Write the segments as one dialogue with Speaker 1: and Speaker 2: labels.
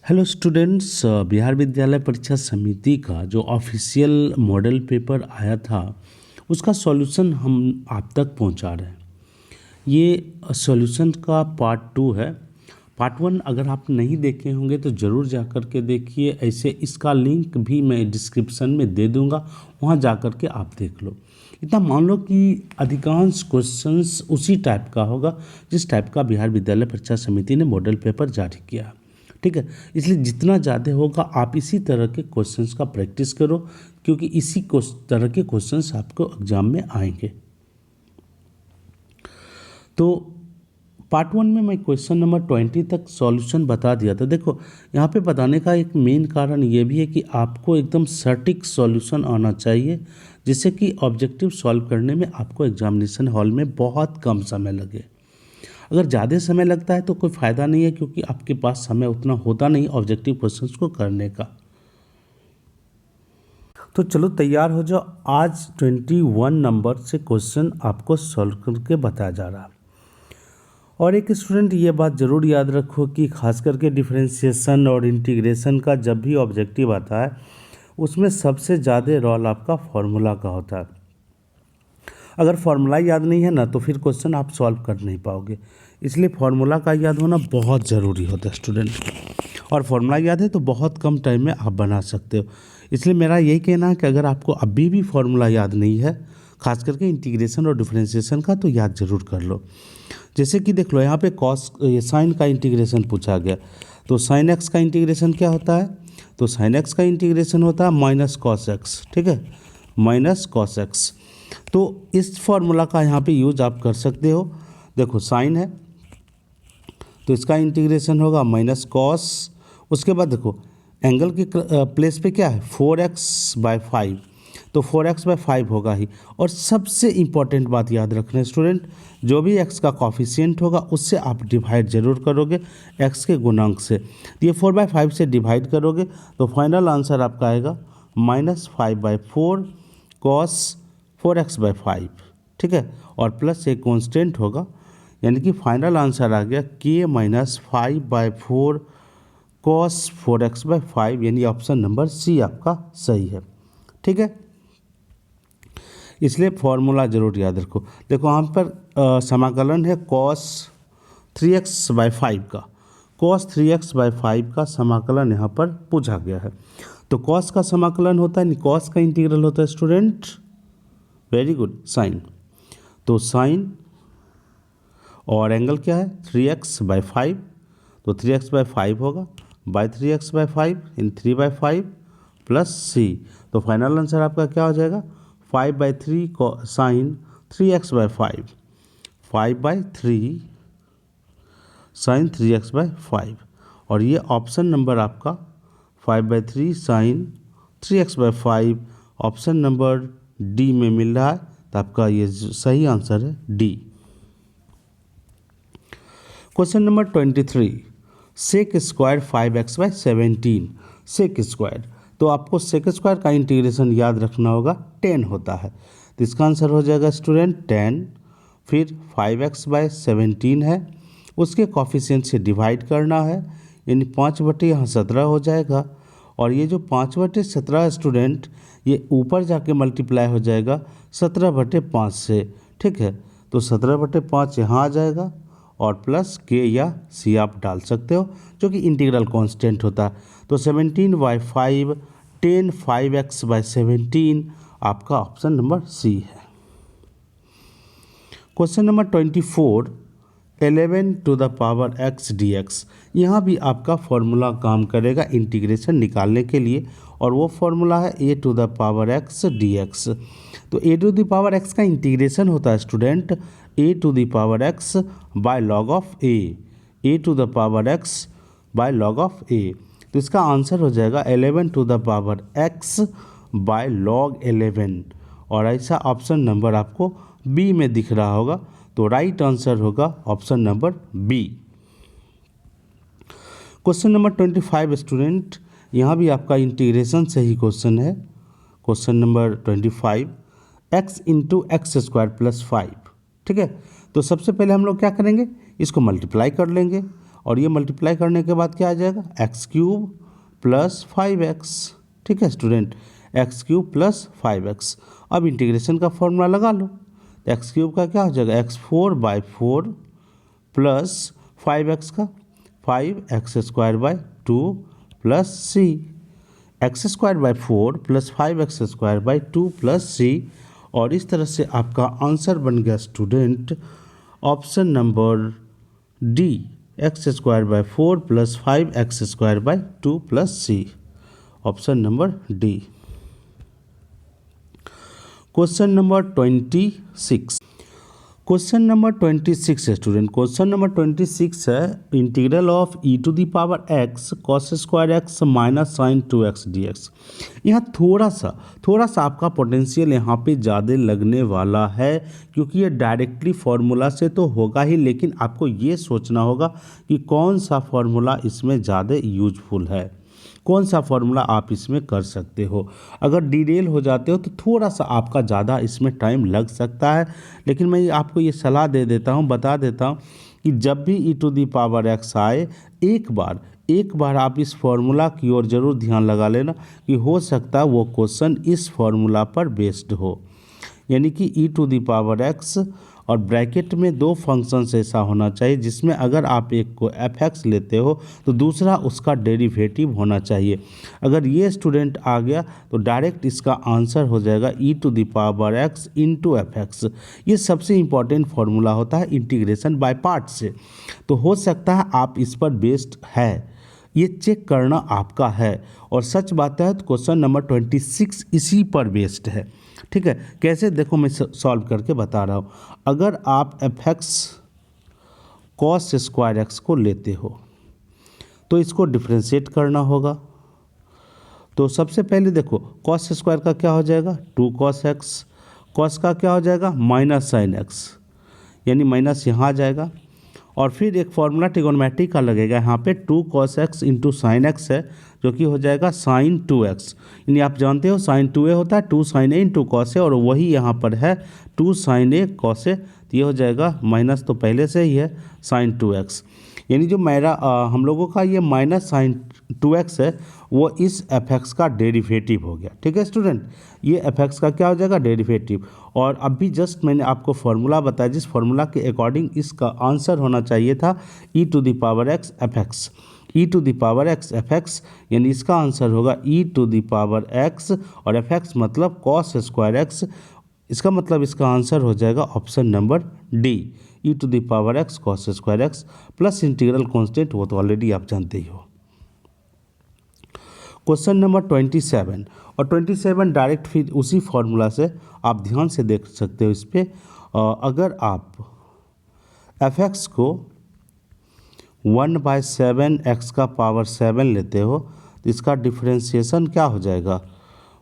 Speaker 1: Hello students, Bihar विद्यालय परीक्षा समिति का जो ऑफिशियल मॉडल पेपर आया था उसका सॉल्यूशन हम आप तक पहुंचा रहे हैं। ये सॉल्यूशन का पार्ट 2 है। पार्ट 1 अगर आप नहीं देखे होंगे तो ज़रूर जा कर के देखिए। ऐसे इसका लिंक भी मैं डिस्क्रिप्शन में दे दूंगा, वहाँ जा कर के आप देख लो। इतना मान लो कि अधिकांश क्वेश्चंस उसी टाइप का होगा जिस टाइप का बिहार विद्यालय परीक्षा समिति ने मॉडल पेपर जारी किया। ठीक है, इसलिए जितना ज़्यादा होगा आप इसी तरह के क्वेश्चंस का प्रैक्टिस करो, क्योंकि इसी तरह के क्वेश्चंस आपको एग्जाम में आएंगे। तो पार्ट 1 में मैं क्वेश्चन नंबर 20 तक सॉल्यूशन बता दिया था। देखो, यहाँ पे बताने का एक मेन कारण ये भी है कि आपको एकदम सटीक सॉल्यूशन आना चाहिए, जिससे कि ऑब्जेक्टिव सॉल्व करने में आपको एग्जामिनेशन हॉल में बहुत कम समय लगे। अगर ज़्यादा समय लगता है तो कोई फ़ायदा नहीं है, क्योंकि आपके पास समय उतना होता नहीं ऑब्जेक्टिव क्वेश्चंस को करने का। तो चलो तैयार हो जाओ। आज 21 नंबर से क्वेश्चन आपको सॉल्व करके बताया जा रहा है। और एक स्टूडेंट ये बात ज़रूर याद रखो कि खास करके डिफरेंशिएशन और इंटीग्रेशन का जब भी ऑब्जेक्टिव आता है उसमें सबसे ज़्यादा रोल आपका फॉर्मूला का होता है। अगर फॉर्मूला याद नहीं है ना तो फिर क्वेश्चन आप सॉल्व कर नहीं पाओगे, इसलिए फार्मूला का याद होना बहुत ज़रूरी होता है स्टूडेंट। और फार्मूला याद है तो बहुत कम टाइम में आप बना सकते हो। इसलिए मेरा यही कहना है कि अगर आपको अभी भी फार्मूला याद नहीं है, खास करके इंटीग्रेशन और डिफरेंशिएशन का, तो याद ज़रूर कर लो। जैसे कि देख लो, यहाँ पे कॉस साइन का इंटीग्रेशन पूछा गया, तो साइन एक्स का इंटीग्रेशन क्या होता है? तो साइन एक्स का इंटीग्रेशन होता है माइनस कॉस एक्स। ठीक है, माइनस कॉस एक्स। तो इस फॉर्मूला का यहाँ पे यूज आप कर सकते हो। देखो, साइन है तो इसका इंटीग्रेशन होगा माइनस कॉस। उसके बाद देखो, एंगल के प्लेस पे क्या है? 4x/5, तो 4x/5 होगा ही। और सबसे इम्पॉर्टेंट बात याद रखना स्टूडेंट, जो भी x का कॉफिशिएंट होगा उससे आप डिवाइड जरूर करोगे, x के गुणांक से। ये 4/5 से डिवाइड करोगे तो फाइनल आंसर आपका आएगा -5/4 cos 4x/5। ठीक है, और प्लस एक कांस्टेंट होगा, यानी कि फाइनल आंसर आ गया k -5/4 cos 4x/5, यानी ऑप्शन नंबर सी आपका सही है। ठीक है, इसलिए फॉर्मूला जरूर याद रखो। देखो, यहाँ पर समाकलन है cos 3x/5 का। cos 3x/5 का समाकलन यहाँ पर पूछा गया है। तो cos का समाकलन होता है, cos का इंटीग्रल होता है स्टूडेंट, वेरी गुड, साइन। तो साइन और एंगल क्या है? 3x/5, तो 3x/5 होगा बाई 3x/5 इन 3/5 प्लस सी। तो फाइनल आंसर आपका क्या हो जाएगा? 5/3 साइन 3x/5, 5/3 साइन 3x/5। और ये ऑप्शन नंबर आपका 5/3 sign 3x/5 option number D में मिल रहा है, तो आपका ये सही आंसर है D. Question number 23, sec square 5x/17। Sec square, तो आपको सेक स्क्वायर का इंटीग्रेशन याद रखना होगा, 10 होता है। तो इसका आंसर हो जाएगा स्टूडेंट 10। फिर 5x/17 है, उसके कॉफिशिएंट से डिवाइड करना है, यानी 5 यहाँ 17 हो जाएगा। और ये जो 5/17 स्टूडेंट, ये ऊपर जाके मल्टीप्लाई हो जाएगा 17/5 से। ठीक है, तो 17/5 यहाँ आ जाएगा, और प्लस के या सी आप डाल सकते हो, जो कि इंटीग्रल कांस्टेंट होता है। तो 17/5 10 5x/17 आपका ऑप्शन नंबर सी है। Question number 24, 11 to the power x dx। यहाँ भी आपका फॉर्मूला काम करेगा इंटीग्रेशन निकालने के लिए, और वो फॉर्मूला है a to the power x dx। तो a to the power x का इंटीग्रेशन होता है student a to the power x by log of a to the power x by log of a। तो इसका answer हो जाएगा 11 to the power x by log 11। और ऐसा option number आपको बी में दिख रहा होगा, तो राइट आंसर होगा option number B. Question number 25 student, यहाँ भी आपका इंटीग्रेशन से ही क्वेश्चन है। Question number 25, x into x² + 5। ठीक है, तो सबसे पहले हम लोग क्या करेंगे, इसको मल्टीप्लाई कर लेंगे, और ये मल्टीप्लाई करने के बाद क्या आ जाएगा, एक्स क्यूब प्लस 5x। ठीक है student, x cube plus 5x। अब इंटीग्रेशन का फॉर्मूला लगा लो, एक्स क्यूब का क्या हो जाएगा, x4/4 प्लस 5x का 5x² 2 plus c, x² plus 5x² plus c। और इस तरह से आपका आंसर बन गया student option number D, x² plus 5x² plus c, option number D. Question number 26। Question number 26 है स्टूडेंट, क्वेश्चन नंबर 26 है integral of e⁻x cos² minus sine 2x dx। यहाँ थोड़ा सा आपका पोटेंशियल यहाँ पे ज़्यादा लगने वाला है, क्योंकि ये डायरेक्टली फार्मूला से तो होगा ही, लेकिन आपको ये सोचना होगा कि कौन सा फार्मूला इसमें ज़्यादा यूजफुल है, कौन सा फार्मूला आप इसमें कर सकते हो। अगर डिटेल हो जाते हो तो थोड़ा सा आपका ज़्यादा इसमें टाइम लग सकता है, लेकिन मैं आपको ये सलाह दे देता हूँ, बता देता हूँ कि जब भी e⁻x आए एक बार आप इस फार्मूला की ओर ज़रूर ध्यान लगा लेना, कि हो सकता है वो क्वेश्चन इस फार्मूला पर बेस्ड हो। यानी कि e⁻x और ब्रैकेट में दो फंक्शंस ऐसा होना चाहिए जिसमें अगर आप एक को f(x) लेते हो तो दूसरा उसका डेरिवेटिव होना चाहिए। अगर ये स्टूडेंट आ गया तो डायरेक्ट इसका आंसर हो जाएगा e⁻x इंटू f(x). ये सबसे इम्पॉर्टेंट फार्मूला होता है इंटीग्रेशन बाय पार्ट से, तो हो सकता है आप इस पर बेस्ड है, ये चेक करना आपका है। और सच बात है तो क्वेश्चन नंबर 26 इसी पर बेस्ड है। ठीक है, कैसे देखो मैं सॉल्व करके बता रहा हूँ। अगर आप f(x) cos² को लेते हो तो इसको डिफ्रेंशिएट करना होगा। तो सबसे पहले देखो cos² का क्या हो जाएगा 2 cos x, cos का क्या हो जाएगा माइनस साइन x, यानी माइनस यहाँ आ जाएगा। और फिर एक फॉर्मूला ट्रिगोनोमेट्री का लगेगा यहाँ पे 2 cos x into sine x है, जो कि हो जाएगा साइन 2x। यानी आप जानते हो साइन 2a होता है 2 sin a into cos A, और वही यहाँ पर है 2 sin a cos a, तो ये हो जाएगा माइनस तो पहले से ही है साइन 2x। यानी जो मेरा हम लोगों का ये माइनस साइन 2x है वो इस f(x) का डेरिवेटिव हो गया। ठीक है स्टूडेंट, ये f(x) का क्या हो जाएगा डेरिवेटिव। और अभी जस्ट मैंने आपको फार्मूला बताया जिस फार्मूला के अकॉर्डिंग इसका आंसर होना चाहिए था e⁻x f(x), e⁻x f(x), यानी इसका आंसर होगा e⁻x और f(x) मतलब cos²x। इसका मतलब इसका आंसर हो जाएगा option number D, e⁻x cos² plus integral constant, वो तो ऑलरेडी आप जानते ही हो। क्वेश्चन नंबर 27, और 27 डायरेक्ट फिर उसी फार्मूला से आप ध्यान से देख सकते हो। इस पर अगर आप f(x) को 1/7 x⁻7 लेते हो तो इसका डिफ्रेंशिएशन क्या हो जाएगा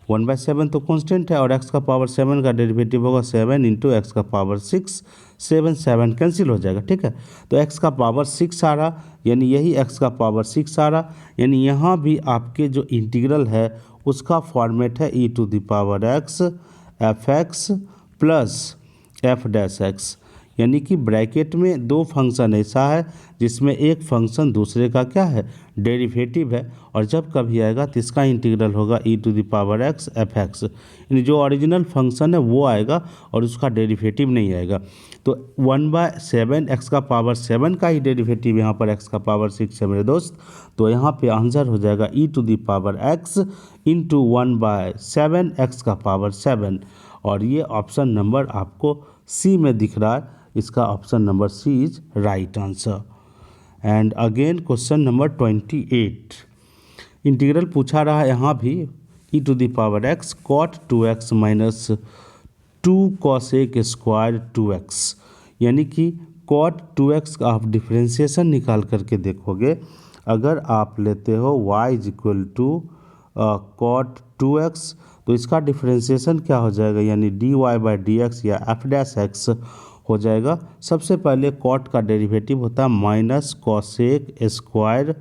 Speaker 1: 1/7 तो कांस्टेंट है, और x⁻7 का डेरिवेटिव होगा 7 इंटू x⁻6, 7 कैंसिल हो जाएगा। ठीक है, तो x⁻6 आ रहा, यानी यही x⁻6 आ रहा, यानी यहाँ भी आपके जो इंटीग्रल है उसका फॉर्मेट है e⁻x f(x) प्लस f'(x), यानी कि ब्रैकेट में दो फंक्शन ऐसा है जिसमें एक फंक्शन दूसरे का क्या है डेरिवेटिव है, और जब कभी आएगा तो इसका इंटीग्रल होगा e⁻x f(x), यानी जो ओरिजिनल फंक्शन है वो आएगा और उसका डेरिवेटिव नहीं आएगा। तो 1/7 x⁻7 का ही डेरिवेटिव यहाँ पर x⁻6 है मेरे दोस्त, तो यहाँ पे आंसर हो जाएगा e⁻x इंटू 1/7 x⁻7, और ये ऑप्शन नंबर आपको सी में दिख रहा है, इसका option number C is right answer. And again question number 28, integral पूछा रहा है यहाँ भी e⁻x cot 2x minus 2 cos a² 2x, यानी कि cot 2x का आप डिफ्रेंशिएशन निकाल करके देखोगे। अगर आप लेते हो y is equal to cot 2x तो इसका डिफ्रेंशिएशन क्या हो जाएगा, यानी dy/dx या f'(x) हो जाएगा। सबसे पहले cot का डेरिवेटिव होता है माइनस cos²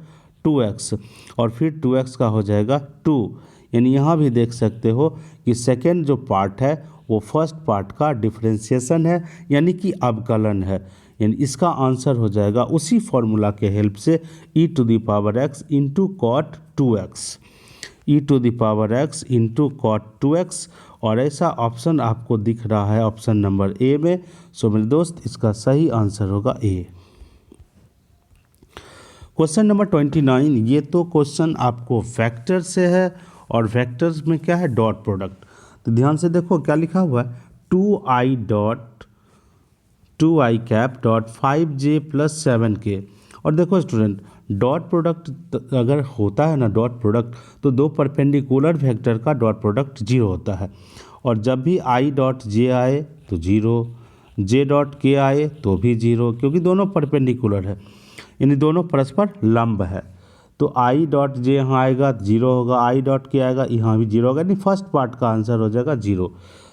Speaker 1: 2x, और फिर 2x का हो जाएगा 2, यानी यहाँ भी देख सकते हो कि सेकेंड जो पार्ट है वो फर्स्ट पार्ट का डिफ्रेंशिएशन है, यानी कि अवकलन है। यानी इसका आंसर हो जाएगा उसी फॉर्मूला के हेल्प से e to the power x into cot 2x, e to the power x into cot 2x। और ऐसा ऑप्शन आपको दिख रहा है ऑप्शन नंबर ए में। सो मेरे दोस्त इसका सही आंसर होगा ए। क्वेश्चन नंबर 29, ये तो क्वेश्चन आपको वेक्टर से है और वेक्टर्स में क्या है डॉट प्रोडक्ट। तो ध्यान से देखो क्या लिखा हुआ है 2i cap dot 5j plus 7k। और देखो स्टूडेंट डॉट प्रोडक्ट अगर होता है ना डॉट प्रोडक्ट तो दो परपेंडिकुलर वेक्टर का डॉट प्रोडक्ट 0 होता है। और जब भी i डॉट j आए तो 0, j डॉट k आए तो भी 0, क्योंकि दोनों परपेंडिकुलर है यानी दोनों परस्पर लंब है। तो i डॉट j यहाँ आएगा 0 होगा, i डॉट k आएगा यहाँ भी 0 होगा, यानी फर्स्ट पार्ट का आंसर हो जाएगा 0।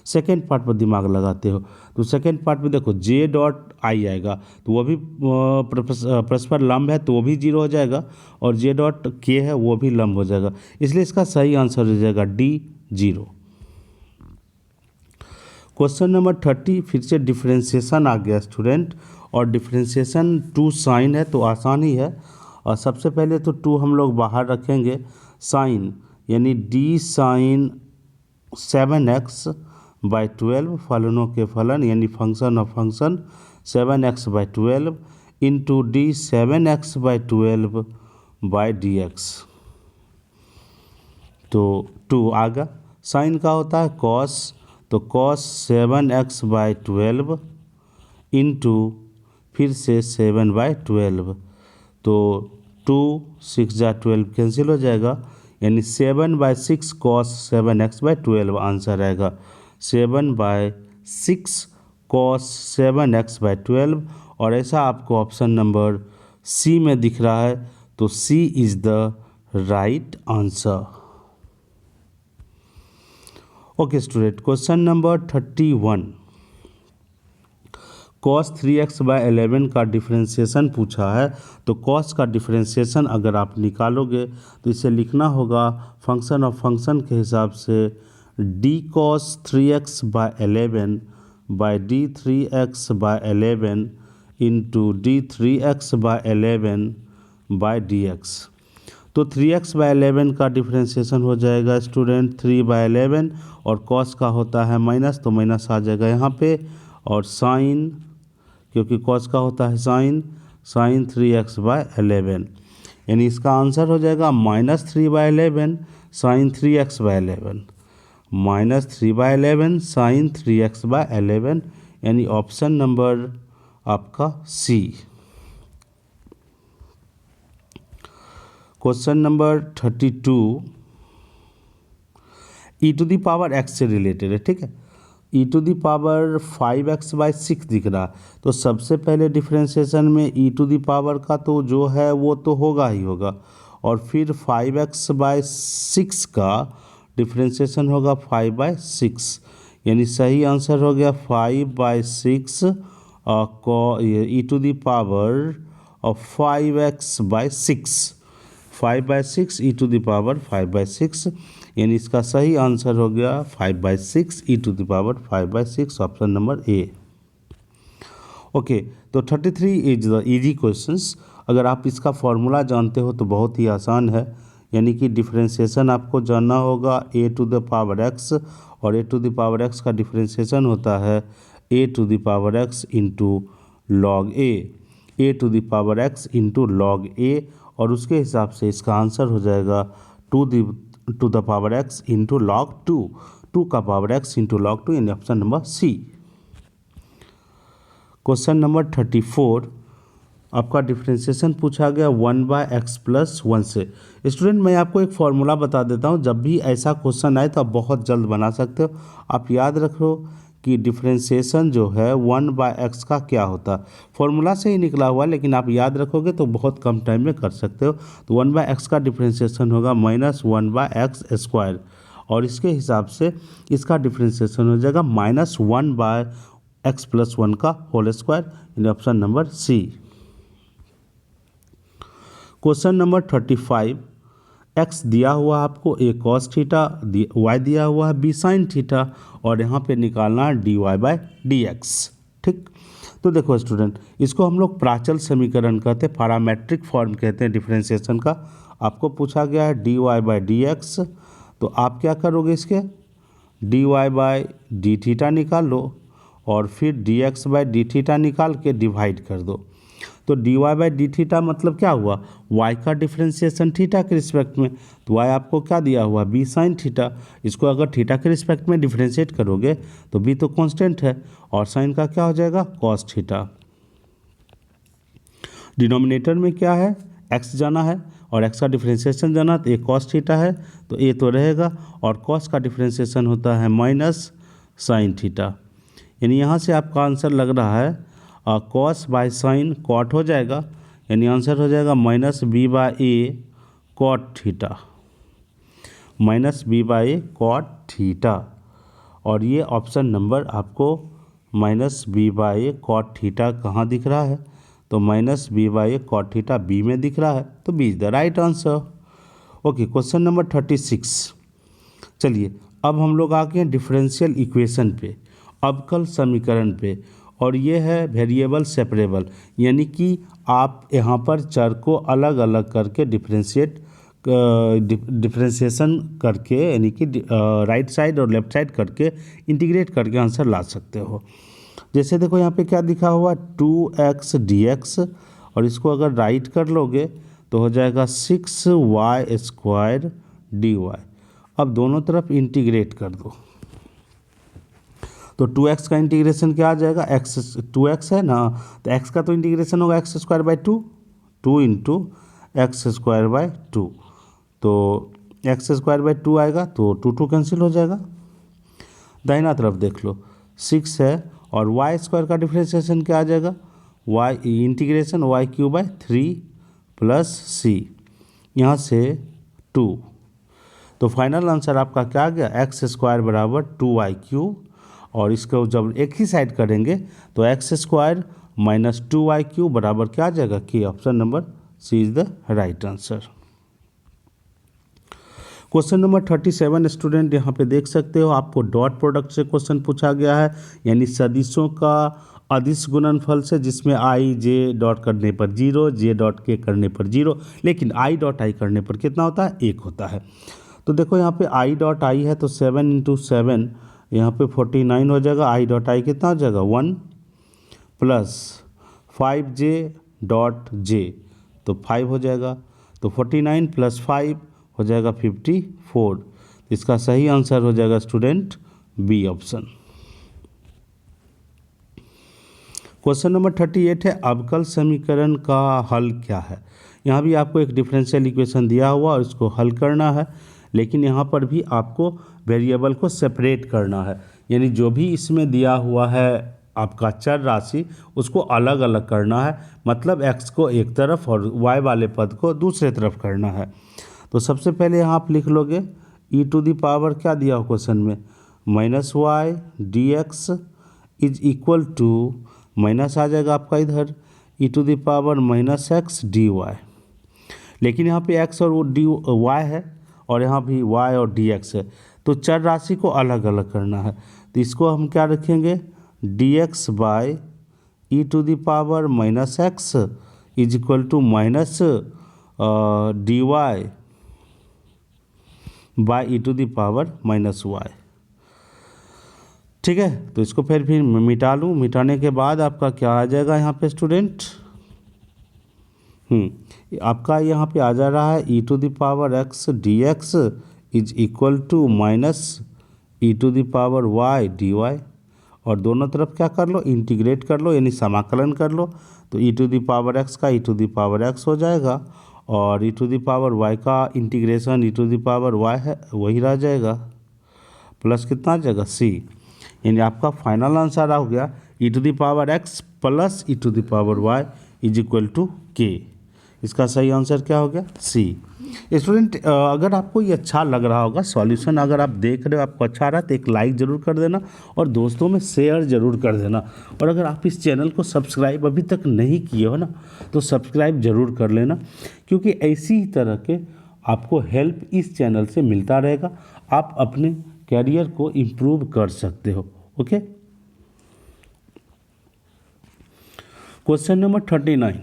Speaker 1: सेकेंड पार्ट पर दिमाग लगाते हो तो सेकेंड पार्ट में देखो j डॉट i आएगा तो वो भी परस्पर लंब है तो वो भी 0 हो जाएगा, और j डॉट k है वो भी लंब हो जाएगा, इसलिए इसका सही आंसर हो जाएगा D 0। क्वेश्चन नंबर 30 फिर से डिफरेंशिएशन आ गया स्टूडेंट, और डिफरेंशिएशन 2 साइन है तो आसान ही है। और सबसे पहले तो 2 हम लोग बाहर रखेंगे, साइन यानी d साइन 7x बाई 12 फलनों के फलन यानी function of function 7x by 12 into d 7x by 12 by dx। तो 2 आगा साइन का होता है कॉस, तो कॉस 7x बाई 12 इंटू फिर से 7 बाई 12, तो 2 6 जा 12 कैंसिल हो जाएगा, यानी 7 by 6 cos 7x by 12 answer आएगा 7 बाई 6 कॉस 7x बाई 12। और ऐसा आपको ऑप्शन नंबर सी में दिख रहा है, तो C is the right answer. Okay student, question number 31, cos 3x by 11 का डिफरेंशिएशन पूछा है। तो cos का डिफरेंशिएशन अगर आप निकालोगे तो इसे लिखना होगा फंक्शन ऑफ फंक्शन के हिसाब से d cos 3x by 11 by d 3x by 11 into d 3x by 11 by dx। तो 3x बाय 11 का डिफरेंशिएशन हो जाएगा स्टूडेंट 3 बाय 11, और cos का होता है माइनस तो माइनस आ जाएगा यहाँ पे, और साइन क्योंकि cos का होता है साइन 3x बाय 11, यानी इसका आंसर हो जाएगा -3 by 11 sine 3x by 11, -3 by 11 sine 3x by 11, यानी ऑप्शन नंबर आपका C. Question number 32 e to the power x से रिलेटेड है, ठीक है। e to the power 5x by 6 दिख रहा, तो सबसे पहले डिफरेंशिएशन में e टू दी पावर का तो जो है वो तो होगा ही होगा, और फिर 5x बाई 6 का डिफरेंशिएशन होगा 5 बाई 6, यानी सही आंसर हो गया 5 by 6 e to the power of 5x by 6, 5 by 6 e to the power 5 by 6, यानी इसका सही आंसर हो गया 5 by 6 e to the power 5 by 6, option number A. Okay, तो 33 इज द इजी क्वेश्चंस। अगर आप इसका फॉर्मूला जानते हो तो बहुत ही आसान है, यानी कि डिफरेंशिएशन आपको जानना होगा a to the power x, और a to the power x का डिफरेंशिएशन होता है a to the power x into log a to the power x into log a, और उसके हिसाब से इसका आंसर हो जाएगा to the power x into log 2 का पावर x इंटू लॉग 2, यानी option number C. Question number 34 आपका डिफरेंशिएशन पूछा गया 1 बाय एक्स प्लस 1 से। स्टूडेंट मैं आपको एक फॉर्मूला बता देता हूँ, जब भी ऐसा क्वेश्चन आए तो आप बहुत जल्द बना सकते हो। आप याद रखो कि डिफरेंशिएशन जो है 1 बाय एक्स का क्या होता है, फॉर्मूला से ही निकला हुआ, लेकिन आप याद रखोगे तो बहुत कम टाइम में कर सकते हो। तो 1 बाय एक्स का डिफरेंशिएशन होगा -1 बाय एक्स स्क्वायर, और इसके हिसाब से इसका डिफरेंशिएशन हो जाएगा -1 बाय एक्स प्लस 1 का होल स्क्वायर, यानी option number C. Question number 35, x दिया हुआ आपको a cos थीटा, y दिया हुआ है b sin थीटा, और यहाँ पे निकालना है dy बाय dx, ठीक। तो देखो स्टूडेंट, इसको हम लोग प्राचल समीकरण कहते हैं, पैरामेट्रिक फॉर्म कहते हैं डिफरेंशिएशन का। आपको पूछा गया है dy बाई डी एक्स, तो आप क्या करोगे, इसके dy बाई डी थीटा निकाल लो और फिर dx बाई डी थीटा निकाल के डिवाइड कर दो। तो dy बाई डी थीटा मतलब क्या हुआ, y का डिफरेंशिएशन थीटा के रिस्पेक्ट में, तो y आपको क्या दिया हुआ, b साइन थीटा। इसको अगर थीटा के रिस्पेक्ट में डिफरेंशिएट करोगे तो b तो कांस्टेंट है और साइन का क्या हो जाएगा, cos थीटा। डिनोमिनेटर में क्या है, x जाना है और x का डिफरेंशिएशन जाना, तो ये cos थीटा है तो ये तो रहेगा, और cos का डिफरेंशिएशन होता है माइनस साइन थीटा। यानी यहाँ से आपका आंसर लग रहा है कॉस बाय साइन कॉट हो जाएगा, यानी आंसर हो जाएगा minus b by a cot theta, minus b by a cot theta. और ये ऑप्शन नंबर आपको minus b by a cot theta कहाँ दिख रहा है, तो minus b by a cot theta B में दिख रहा है, तो B is the right answer. Okay, question number 36। चलिए अब हम लोग आ गए डिफरेंशियल इक्वेशन पे, अवकल समीकरण पे, और ये है वेरिएबल सेपरेबल, यानी कि आप यहाँ पर चर को अलग अलग करके डिफरेंशिएशन करके, यानी कि राइट साइड और लेफ्ट साइड करके इंटीग्रेट करके आंसर ला सकते हो। जैसे देखो यहाँ पे क्या लिखा हुआ, 2x dx, और इसको अगर राइट कर लोगे तो हो जाएगा 6y स्क्वायर dy। अब दोनों तरफ इंटीग्रेट कर दो, तो 2x का इंटीग्रेशन क्या आ जाएगा, x 2x है ना, तो x का तो इंटीग्रेशन होगा x square by 2 into x square by 2, तो एक्स स्क्वायर बाई 2 आएगा तो 2 कैंसिल हो जाएगा। दाहिना तरफ देख लो 6 है, और y स्क्वायर का डिफरेंशिएशन क्या आ जाएगा, y integration y cube by 3 plus C, यहाँ से 2, तो फाइनल आंसर आपका क्या आ गया, एक्स स्क्वायर बराबर 2y क्यूब, और इसको जब एक ही साइड करेंगे तो x square minus 2y cube बराबर क्या आ जाएगा, कि option number C is the right answer. Question number 37 student, यहाँ पे देख सकते हो आपको डॉट प्रोडक्ट से क्वेश्चन पूछा गया है, यानी सदिशों का अदिश गुणनफल से, जिसमें आई जे डॉट करने पर 0, जे डॉट के करने पर 0, लेकिन आई डॉट आई करने पर कितना होता है, 1 होता है। तो देखो यहाँ पे आई डॉट आई है तो 7 इंटू 7 यहाँ पे 49 हो जाएगा, आई डॉट आई कितना हो जाएगा 1 प्लस 5j डॉट जे, तो 5 हो जाएगा, तो 49 प्लस 5 हो जाएगा 54। इसका सही आंसर हो जाएगा student B option. Question number 38 है अवकल समीकरण का हल क्या है। यहाँ भी आपको एक डिफरेंशियल इक्वेशन दिया हुआ और इसको हल करना है, लेकिन यहाँ पर भी आपको वेरिएबल को सेपरेट करना है, यानी जो भी इसमें दिया हुआ है आपका चर राशि उसको अलग अलग करना है, मतलब x को एक तरफ और y वाले पद को दूसरे तरफ करना है। तो सबसे पहले यहाँ आप लिख लोगे e टू दी पावर क्या दिया हो क्वेश्चन में, minus y d x is equal to, minus आ जाएगा आपका इधर e to the power minus x d y, लेकिन यहाँ पे x और डी वाई है और यहाँ भी y और dx है, तो चर राशि को अलग अलग करना है। तो इसको हम क्या रखेंगे, dx by e to the power minus x is equal to minus d y by e to the power minus y. ठीक है, तो इसको फिर मिटा लूँ, मिटाने के बाद आपका क्या आ जाएगा यहाँ पे स्टूडेंट, आपका यहाँ पे आ जा रहा है e to the power x d x is equal to minus e to the power y d y, और दोनों तरफ क्या कर लो, इंटीग्रेट कर लो, यानी समाकलन कर लो, तो e to the power x का e to the power x हो जाएगा, और e to the power y का integration e to the power y है वही रह जाएगा, प्लस कितना आ जाएगा सी, यानी आपका फाइनल आंसर आ गया e to the power x plus e to the power y is equal to k. इसका सही आंसर क्या हो गया, सी। स्टूडेंट अगर आपको ये अच्छा लग रहा होगा सॉल्यूशन, अगर आप देख रहे हो आपको अच्छा रहा तो एक लाइक ज़रूर कर देना और दोस्तों में शेयर ज़रूर कर देना, और अगर आप इस चैनल को सब्सक्राइब अभी तक नहीं किए हो ना तो सब्सक्राइब ज़रूर कर लेना, क्योंकि ऐसी ही तरह के आपको हेल्प इस चैनल से मिलता रहेगा, आप अपने कैरियर को इम्प्रूव कर सकते हो। ओके, क्वेश्चन नंबर 39,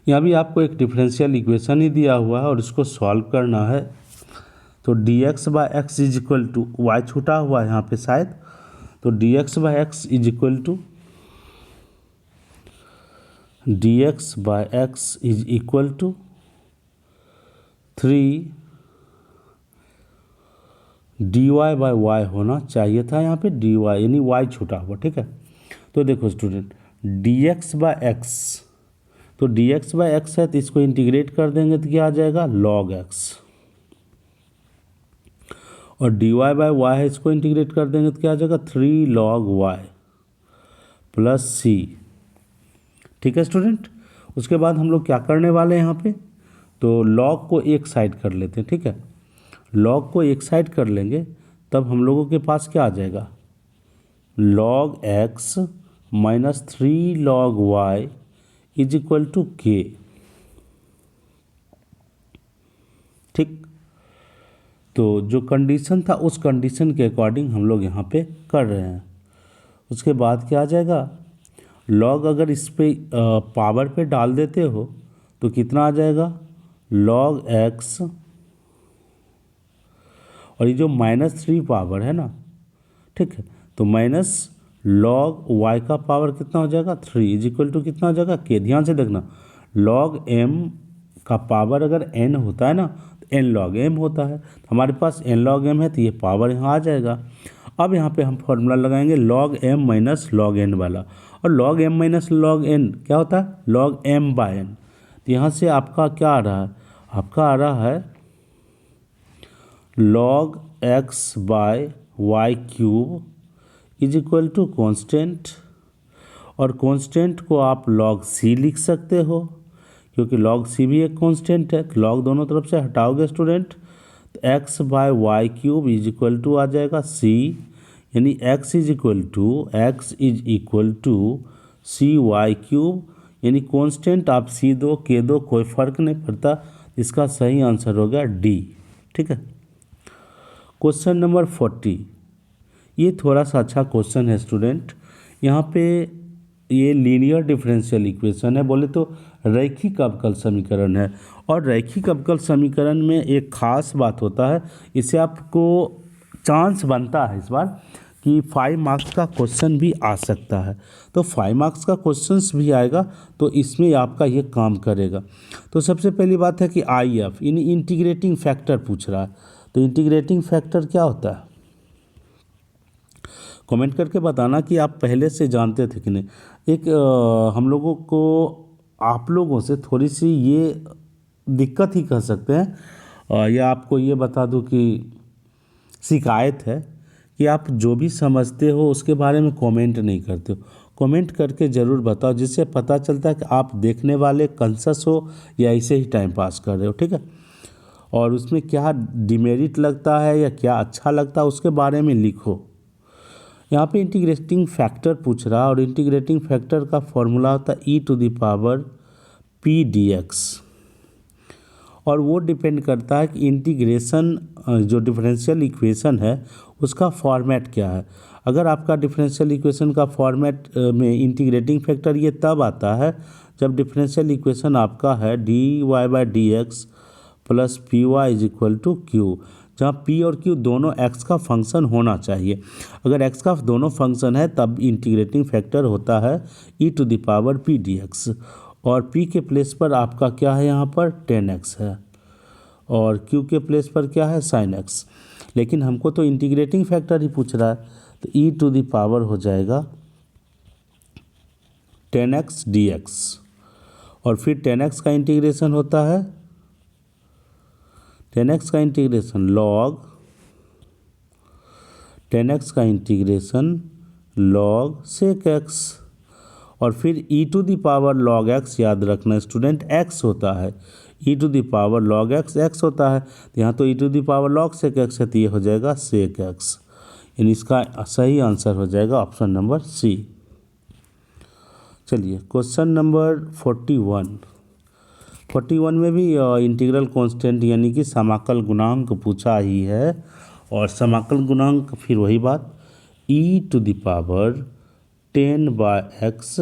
Speaker 1: यहाँ भी आपको एक डिफरेंशियल इक्वेशन ही दिया हुआ है और इसको सॉल्व करना है। तो dx by x is equal to, y छूटा हुआ है यहाँ पे शायद, तो dx by x is equal to, dx by x is equal to 3 dy by y होना चाहिए था यहाँ पे dy, यानी y छूटा हुआ, ठीक है। तो देखो स्टूडेंट, dx बाय एक्स, तो dx बाय एक्स है तो इसको इंटीग्रेट कर देंगे तो क्या आ जाएगा log x, और dy बाय वाई है इसको इंटीग्रेट कर देंगे तो क्या आ जाएगा 3 log y प्लस c, ठीक है स्टूडेंट। उसके बाद हम लोग क्या करने वाले हैं यहाँ पे, तो log को एक साइड कर लेते हैं, ठीक है। log को एक साइड कर लेंगे तब हम लोगों के पास क्या आ जाएगा, log x minus 3 log y is equal to k, ठीक। तो जो कंडीशन था उस कंडीशन के अकॉर्डिंग हम लोग यहाँ पे कर रहे हैं। उसके बाद क्या आ जाएगा, log अगर इस पे पावर पे डाल देते हो तो कितना आ जाएगा log x, और ये जो -3 पावर है ना, ठीक है, तो माइनस log y का पावर कितना हो जाएगा 3 इज इक्वल टू कितना हो जाएगा k। ध्यान से देखना, log m का पावर अगर n होता है ना तो n log m होता है, तो हमारे पास n log m है तो ये पावर यहाँ आ जाएगा। अब यहाँ पे हम फॉर्मूला लगाएंगे log m minus log n वाला, और log m minus log n क्या होता है log m बाय n। तो यहाँ से आपका क्या आ रहा है, आपका आ रहा है log x by y cube is equal to constant, और कॉन्स्टेंट को आप log c लिख सकते हो क्योंकि log c भी एक कॉन्स्टेंट है। तो log दोनों तरफ से हटाओगे स्टूडेंट तो x by y cube is equal to आ जाएगा c, यानी x is equal to C y cube, यानी कॉन्स्टेंट आप c दो k दो कोई फ़र्क नहीं पड़ता, इसका सही आंसर हो गया d, ठीक है। क्वेश्चन नंबर 40, ये थोड़ा सा अच्छा क्वेश्चन है स्टूडेंट। यहाँ पे ये लीनियर डिफरेंशियल इक्वेशन है, बोले तो रैखिक अवकल समीकरण है, और रैखिक अवकल समीकरण में एक खास बात होता है, इससे आपको चांस बनता है इस बार कि 5 मार्क्स का क्वेश्चन भी आ सकता है। तो 5 मार्क्स का क्वेश्चंस भी आएगा तो इसमें आपका ये काम करेगा। तो सबसे पहली बात है कि IF यानी इंटीग्रेटिंग फैक्टर पूछ रहा है, तो इंटीग्रेटिंग फैक्टर क्या होता है कमेंट करके बताना कि आप पहले से जानते थे कि नहीं। एक हम लोगों को आप लोगों से थोड़ी सी ये दिक्कत ही कह सकते हैं, या आपको ये बता दूं कि शिकायत है कि आप जो भी समझते हो उसके बारे में कमेंट नहीं करते हो। कमेंट करके ज़रूर बताओ, जिससे पता चलता है कि आप देखने वाले कॉन्शियस हो या ऐसे ही टाइम पास कर रहे हो, ठीक है। और उसमें क्या डिमेरिट लगता है या क्या अच्छा लगता है उसके बारे में लिखो। यहाँ पे इंटीग्रेटिंग फैक्टर पूछ रहा है, और इंटीग्रेटिंग फैक्टर का फॉर्मूला होता है e⁻p dx, और वो डिपेंड करता है कि इंटीग्रेशन जो डिफरेंशियल इक्वेशन है उसका फॉर्मेट क्या है। अगर आपका डिफरेंशियल इक्वेशन का फॉर्मेट में इंटीग्रेटिंग फैक्टर ये तब आता है जब डिफरेंशियल इक्वेशन आपका है dy/dx plus py is equal to q, जहाँ p और q दोनों x का फंक्शन होना चाहिए। अगर x का दोनों फंक्शन है तब इंटीग्रेटिंग फैक्टर होता है e⁻p dx, और p के प्लेस पर आपका क्या है यहाँ पर 10x है, और q के प्लेस पर क्या है sin x। लेकिन हमको तो इंटीग्रेटिंग फैक्टर ही पूछ रहा है, तो e⁻ हो जाएगा 10x dx, और फिर 10x का इंटीग्रेशन होता है 10x का इंटीग्रेशन log 10x का इंटीग्रेशन log sec x, और फिर e⁻ log x याद रखना स्टूडेंट x होता है, e⁻ log x होता है, तो यहाँ तो e⁻ log sec x है तो ये हो जाएगा sec x, यानी इसका सही आंसर हो जाएगा ऑप्शन नंबर सी। चलिए क्वेश्चन नंबर 41 में भी इंटीग्रल कांस्टेंट यानी कि समाकल गुणांक पूछा ही है, और समाकल गुणांक फिर वही बात e⁻ 10/x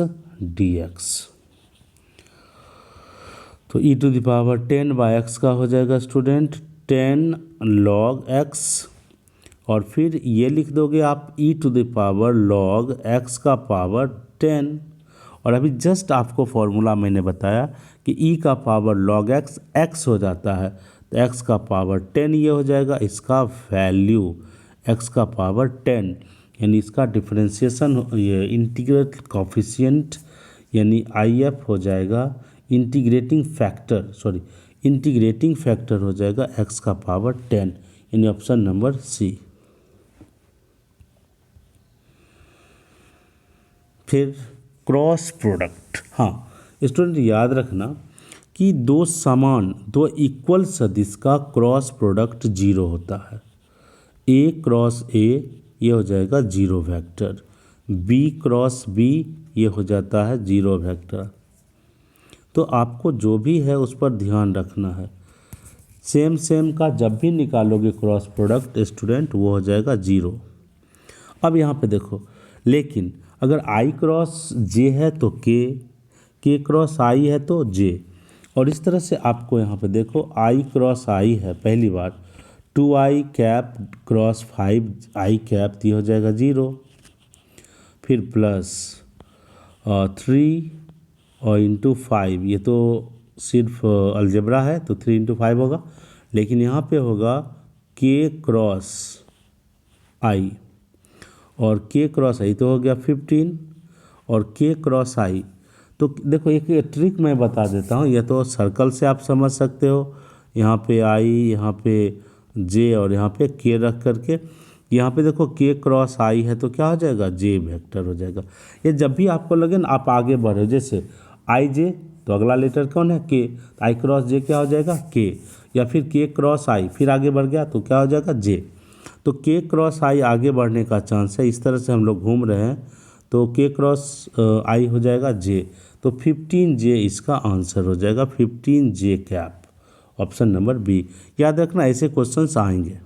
Speaker 1: dx। तो e⁻10/x का हो जाएगा स्टूडेंट 10 log x, और फिर ये लिख दोगे आप e⁻log x का पावर 10। और अभी जस्ट आपको फॉर्मूला मैंने बताया कि e का पावर log x x हो जाता है, तो x का पावर 10 ये हो जाएगा, इसका वैल्यू x का पावर 10, यानी इसका डिफरेंशिएशन ये इंटीग्रेट कोफिशिएंट यानी IF हो जाएगा, इंटीग्रेटिंग फैक्टर हो जाएगा x का पावर 10, यानी ऑप्शन नंबर सी। फिर क्रॉस प्रोडक्ट, हाँ स्टूडेंट याद रखना कि दो इक्वल सदिश का क्रॉस प्रोडक्ट 0 होता है। A क्रॉस A ये हो जाएगा 0 वेक्टर, B क्रॉस B ये हो जाता है 0 वेक्टर। तो आपको जो भी है उस पर ध्यान रखना है। सेम का जब भी निकालोगे क्रॉस प्रोडक्ट स्टूडेंट वो हो जाएगा 0। अब यहाँ पे देखो, लेकिन अगर I क्रॉस J है तो K क्रॉस I है तो J, और इस तरह से आपको यहाँ पे देखो I क्रॉस I है पहली बार, 2i cap cross 5i cap ये हो जाएगा 0, फिर प्लस 3 और इंटू 5, ये तो सिर्फ अलजेब्रा है तो 3 इंटू 5 होगा, लेकिन यहाँ पे होगा k क्रॉस i, और k क्रॉस i तो हो गया 15, और k क्रॉस i। तो देखो एक ट्रिक मैं बता देता हूँ, यह तो सर्कल से आप समझ सकते हो, यहाँ पे i, यहाँ पे j और यहाँ पे k रख करके, यहाँ पे देखो k क्रॉस i है तो क्या हो जाएगा j वेक्टर हो जाएगा। ये जब भी आपको लगे ना आप आगे बढ़ो, जैसे i j तो अगला लेटर कौन है k, तो i क्रॉस j क्या हो जाएगा k, या फिर k क्रॉस i फिर आगे बढ़ गया तो क्या हो जाएगा j। तो k क्रॉस i आगे बढ़ने का चांस है, इस तरह से हम लोग घूम रहे हैं, तो k क्रॉस i हो जाएगा j, तो 15j इसका आंसर हो जाएगा, 15j cap, option number B. याद रखना ऐसे क्वेश्चंस आएंगे।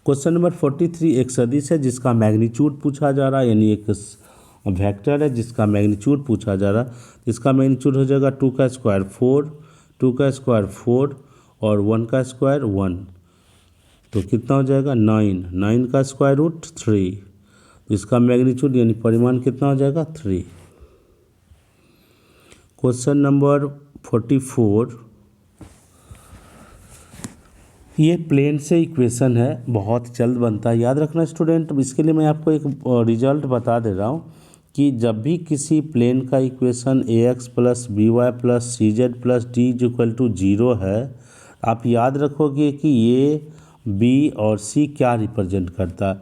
Speaker 1: क्वेश्चन नंबर 43, एक सदिश है जिसका मैग्नीट्यूड पूछा जा रहा है, यानी एक वेक्टर है जिसका मैग्नीट्यूड पूछा जा रहा है, इसका मैग्नीट्यूड हो जाएगा 2 का स्क्वायर 4, 2 का स्क्वायर 4 और 1 का स्क्वायर 1, तो कितना हो जाएगा 9, 9 का स्क्वायर रूट 3, तो इसका मैग्नीट्यूड यानी परिमाण कितना हो जाएगा 3। क्वेश्चन नंबर 44, ये प्लेन से इक्वेशन है, बहुत जल्द बनता है, याद रखना स्टूडेंट। इसके लिए मैं आपको एक रिजल्ट बता दे रहा हूँ कि जब भी किसी प्लेन का equation ax plus by plus cz plus d equal to 0 है, आप याद रखोगे कि ये b और c क्या रिप्रेजेंट करता है।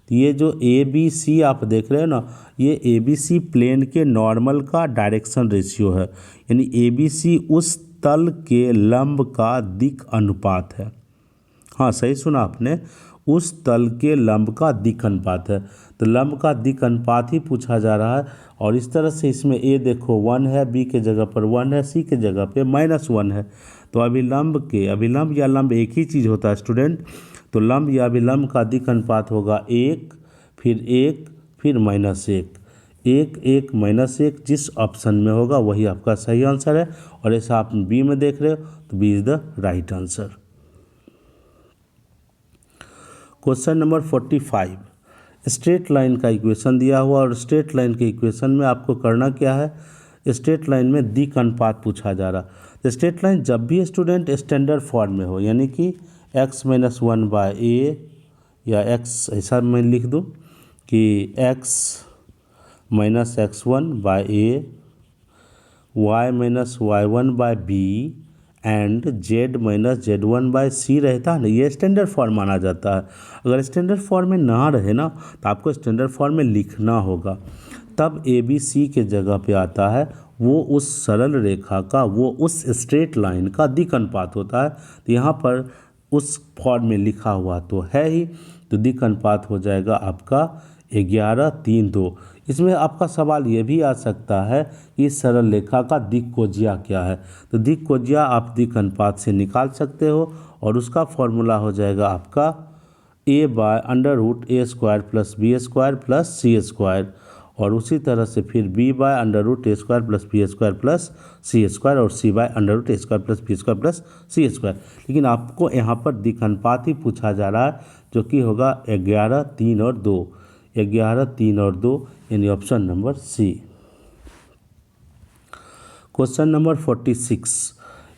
Speaker 1: तो ये जो ए बी सी आप देख रहे हो ना, ये ए बी सी प्लेन के नॉर्मल का डायरेक्शन रेशियो है, यानी ए बी सी उस तल के लंब का दिक् अनुपात है। हाँ सही सुना आपने, उस तल के लंब का दिक् अनुपात है, तो लंब का दिक् अनुपात ही पूछा जा रहा है। और इस तरह से इसमें ए देखो 1 है, बी के जगह पर 1 है, सी के जगह पे -1 है, तो अभिलंब या लंब एक ही चीज़ होता है स्टूडेंट, तो लंब या अभिलंब का दिक् अनुपात होगा 1 फिर 1 फिर -1, 1 1 -1, जिस ऑप्शन में होगा वही आपका सही आंसर है। और ऐसा आप बी में देख रहे हो तो B is the right answer. Question number 45, straight line का इक्वेशन दिया हुआ, और स्ट्रेट लाइन के इक्वेशन में आपको करना क्या है, स्ट्रेट लाइन में दिक् अनुपात पूछा जा रहा। तो स्ट्रेट लाइन जब भी स्टूडेंट स्टैंडर्ड फॉर्म में हो, यानी कि x - 1/a या x ऐसा मैं लिख दूँ कि x - x1/a, y - y1/b and z - z1/c रहता है ना, ये स्टैंडर्ड फॉर्म माना जाता है। अगर स्टैंडर्ड फॉर्म में ना रहे ना तो आपको स्टैंडर्ड फॉर्म में लिखना होगा, तब ए बी सी के जगह पे आता है वो उस सरल रेखा का, वो उस स्ट्रेट लाइन का दिक् अनुपात होता है। तो यहाँ पर उस फॉर्म में लिखा हुआ तो है ही, तो दिक् अनुपात हो जाएगा आपका 11:3:2। इसमें आपका सवाल ये भी आ सकता है कि इस सरल रेखा का दिक् कोज्या क्या है, तो दिक् कोज्या आप दिक् अनुपात से निकाल सकते हो, और उसका फॉर्मूला हो जाएगा आपका a by under root a square plus b square plus c square, और उसी तरह से फिर b by under root a square plus b square plus c square, और c by under root a square plus b square plus c square. लेकिन आपको यहाँ पर दिक अनुपात ही पूछा जा रहा है, जो कि होगा 11, 3 और 2, 11, 3 और 2, यानी option number C. Question number 46,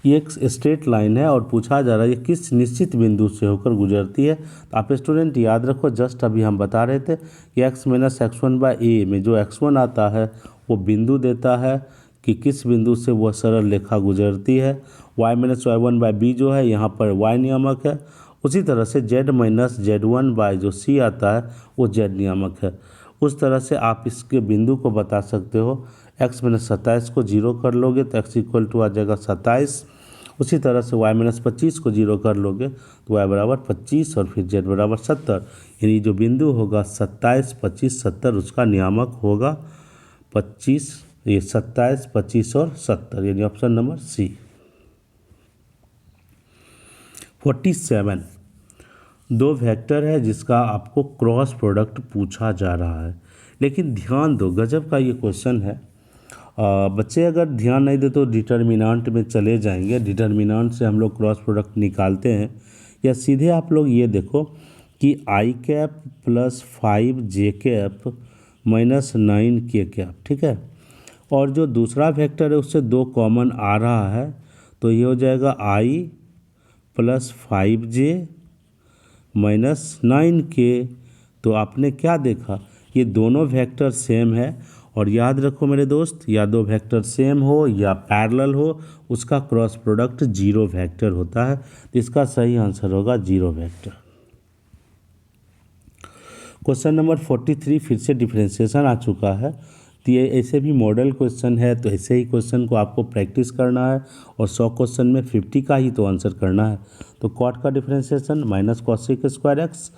Speaker 1: ये एक स्ट्रेट लाइन है और पूछा जा रहा है ये किस निश्चित बिंदु से होकर गुजरती है। तो आप स्टूडेंट याद रखो, जस्ट अभी हम बता रहे थे कि x माइनस x1 बाय ए में जो x1 आता है वो बिंदु देता है कि किस बिंदु से वह सरल रेखा गुजरती है। y minus y1 bye B जो है यहाँ पर y नियामक है। उसी तरह से z माइनस z1 बाय जो c आता है वो z नियामक है। उस तरह से आप इसके बिंदु को बता सकते हो। x माइनस 27 को 0 कर लोगे तो x इक्वल टू आ जाएगा 27। उसी तरह से y माइनस 25 को 0 कर लोगे तो y बराबर 25 और फिर z बराबर 70, यानी जो बिंदु होगा 27, 25, 70 उसका नियामक होगा 25, ये 27, 25 और 70, यानी ऑप्शन नंबर सी। 47, दो वेक्टर है जिसका आपको क्रॉस प्रोडक्ट पूछा जा रहा है। लेकिन ध्यान दो, गजब का ये क्वेश्चन है। बच्चे अगर ध्यान नहीं दे तो डिटर्मिनेंट में चले जाएंगे। डिटर्मिनेंट से हम लोग क्रॉस प्रोडक्ट निकालते हैं, या सीधे आप लोग ये देखो कि आई कैप प्लस 5 जे कैप माइनस 9 के कैप, ठीक है। और जो दूसरा वेक्टर है उससे 2 कॉमन आ रहा है, तो ये हो जाएगा आई प्लस 5 जे माइनस 9 के। तो आपने क्या देखा, ये दोनों वेक्टर सेम है। और याद रखो मेरे दोस्त, या दो वेक्टर सेम हो या पैरेलल हो, उसका क्रॉस प्रोडक्ट 0 वेक्टर होता है। तो इसका सही आंसर होगा 0 वेक्टर। क्वेश्चन नंबर 43 फिर से डिफरेंशिएशन आ चुका है। तो ये ऐसे भी मॉडल क्वेश्चन है, तो ऐसे ही क्वेश्चन को आपको प्रैक्टिस करना है और 100 क्वेश्चन में 50 का ही तो आंसर करना है। तो कॉट का differentiation minus cosec square x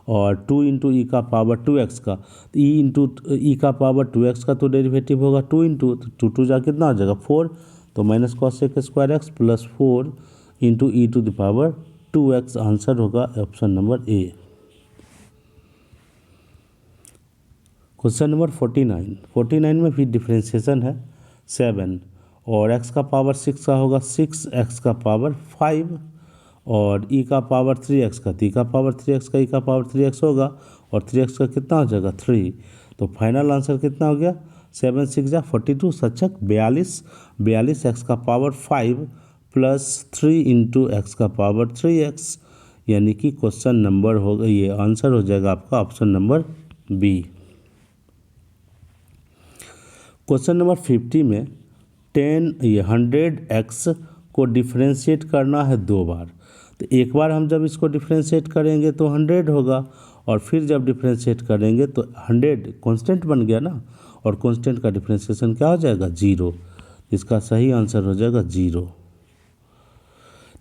Speaker 1: और 2 इंटू ई का पावर 2x का, तो ई इंटू ई का पावर 2x का तो डेरिवेटिव होगा 2 इंटू 2 जा कितना हो जाएगा 4, तो minus cosec square x plus 4 into e to the power 2x, answer होगा option number A. Question number 49 में भी डिफरेंशिएशन है 7 और x का पावर 6 का होगा 6x का पावर 5 और e का पावर 3x का, तो e का पावर 3x का e का पावर 3x होगा और 3x का कितना हो जाएगा 3। तो फाइनल आंसर कितना हो गया 7 6 जा 42, सचक 42 x का पावर 5 प्लस 3 इंटू एक्स का पावर 3x, यानी कि क्वेश्चन नंबर होगा, ये आंसर हो जाएगा आपका option number B. Question number 50 में 100x को डिफ्रेंशिएट करना है 2 बार। तो एक बार हम जब इसको डिफ्रेंशिएट करेंगे तो 100 होगा, और फिर जब डिफ्रेंशिएट करेंगे तो 100 कांस्टेंट बन गया ना, और कांस्टेंट का डिफ्रेंशिएशन क्या हो जाएगा 0। इसका सही आंसर हो जाएगा 0।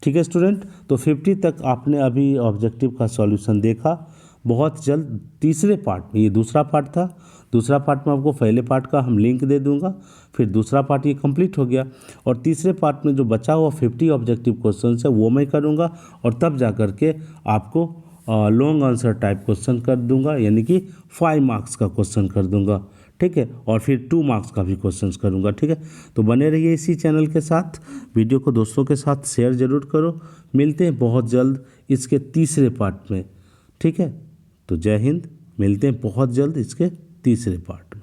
Speaker 1: ठीक है स्टूडेंट, तो 50 तक आपने अभी ऑब्जेक्टिव का सॉल्यूशन देखा। बहुत जल्द तीसरे पार्ट में, ये दूसरा पार्ट था, दूसरा पार्ट में आपको पहले पार्ट का हम लिंक दे दूंगा, फिर दूसरा पार्ट ये कंप्लीट हो गया, और तीसरे पार्ट में जो बचा हुआ 50 ऑब्जेक्टिव क्वेश्चन है वो मैं करूंगा, और तब जा कर के आपको लॉन्ग आंसर टाइप क्वेश्चन कर दूंगा, यानी कि 5 मार्क्स का क्वेश्चन कर दूंगा, ठीक है, और फिर 2 मार्क्स का भी क्वेश्चन करूंगा, ठीक है। तो बने रहिए इसी चैनल के साथ, वीडियो को दोस्तों के साथ शेयर ज़रूर करो। मिलते हैं बहुत जल्द इसके तीसरे पार्ट में, ठीक है। तो जय हिंद, मिलते हैं बहुत जल्द इसके तीसरे पार्ट में।